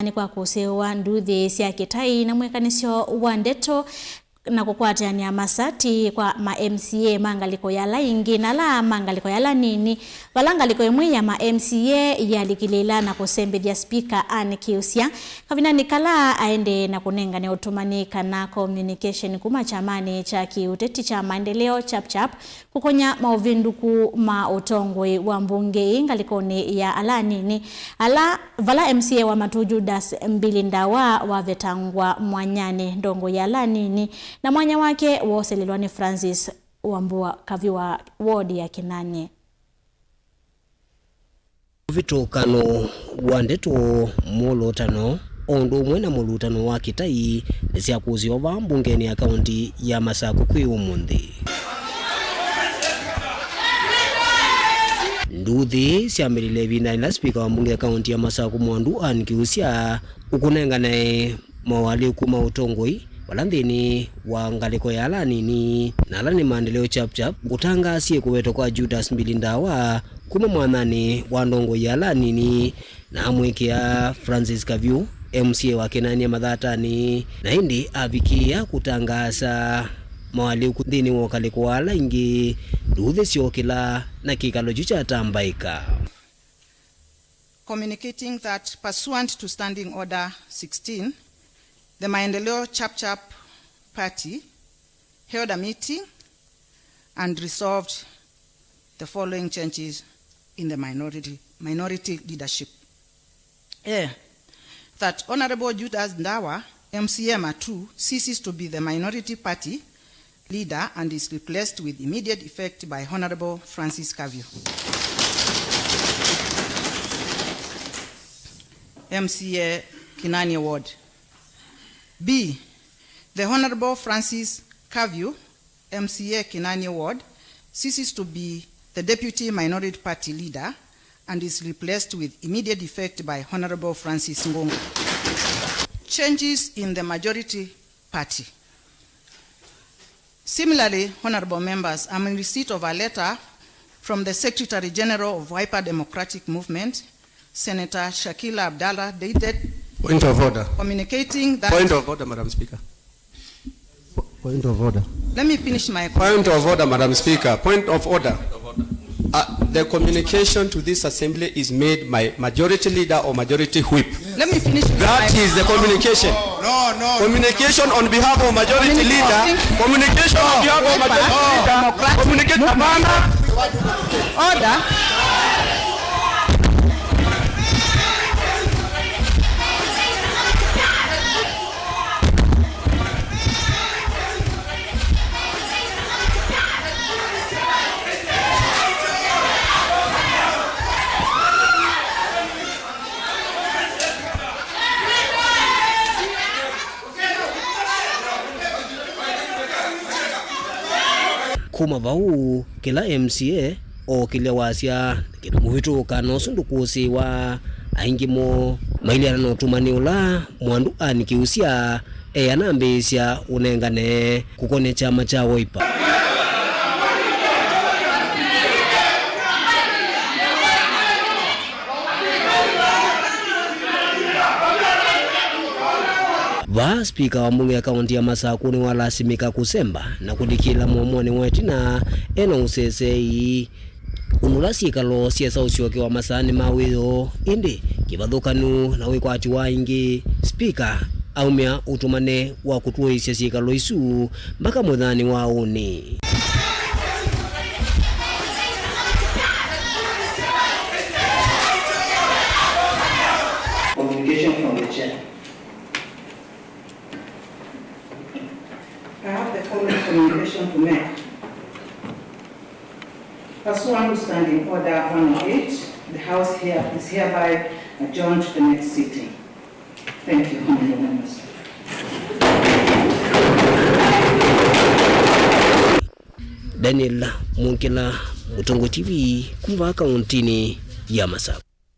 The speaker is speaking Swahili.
Nikwakusiiwa Nduuthi cia Kitai na Mwikanisyo wa Ndeto na Kukwatania Masati kwa ma MCA Ngaliko ya Aingi na la Ngaliko ya Anini Vala Ngaliko Imwe ya ma MCA Yalikiliila na Kusembethya Spika Kiusya Kavindani kala Aendeeye na Kunengane Utumani Kana communication kuma chamani cha kiuteti cha maendeleo chap Kukony'a mauvinduku ma Utongoini wa Mbunge Ngalikoni ya Anini Vala MCA wa Matujudas mbilindawa wa vetangwa mwanyane ndongo ya Anini na mwanya wake woselelwa ni Francis Wambua kaviwa wodi ya Kinanie. Vitokano wa Ndeto molotano ondo mwena molutano wa Kitai nisyakuziwa va Mbungeni akaunti ya Masaku kwi umundi. Nduuthi siamirile vina na Spika wa Mbunge akaunti ya Masaku Mwandu Kiusya Kunengane Mawalyuku ma Utongoini walandhini wa Ngaliko ya Anini na alani maendeleo chap kutangasie kuweto kwa Judas mbilindawa kuma mwanani wa ndongo ya Anini na amwekea Francis Kaviu MCA wa Kinanie-Mathatani na hindi avikia kutangaza Mawalyuku dhini wa Ngaliko wa Aingi Nduuthi siokila na kikalo jucha tambaika. Communicating that pursuant to Standing Order 16, the Maendeleo Chap Party held a meeting and resolved the following changes in the minority leadership. That Honorable Judas Ndawa, MCA Matu, ceases to be the minority party leader and is replaced with immediate effect by Honorable Francis Kaviu, MCA Kinanie Ward. B. The Honorable Francis Kaviu, MCA Kinanie Ward, ceases to be the Deputy Minority Party Leader and is replaced with immediate effect by Honorable Francis Ngongo. Changes in the majority party. Similarly, Honorable Members, I'm in receipt of a letter from the Secretary General of Wiper Democratic Movement, Senator Shakila Abdallah, dated Point of order. Communicating that... Point of order, Madam Speaker. Point of order. Let me finish my... Point of order, Madam Speaker. Point of order. The communication to this assembly is made by majority leader or majority whip. Let me finish. That is the communication. No. Communication on behalf of majority leader. Communication on behalf of majority leader. Communication. Order. Kuma vau kila MCA o kila wasya kila muvitokano Kukusiiwa Aingi mo mailiana na Utumani ula mwandu Kiusya anambesya unengane kukone chama cha Wiper. Va Spika wa Mbunge akaunti ya Masaku ni walasimika kusemba na kudikila mwamoni wetina usesei unulasikalo siasa usioke wa masani mawio indi kivathukanu na wikwati wa Ingi Spika aumia utumane wa kutuisya sikalo isu mpaka muthani wa uni. Communication from the chair. I have the following communication to make. Pursuant to Standing Order 108, the House here is hereby adjourned to the next sitting. Thank you, honorable members. Daniel Munkela, Utongo TV, kumva kauntini ya Masaku.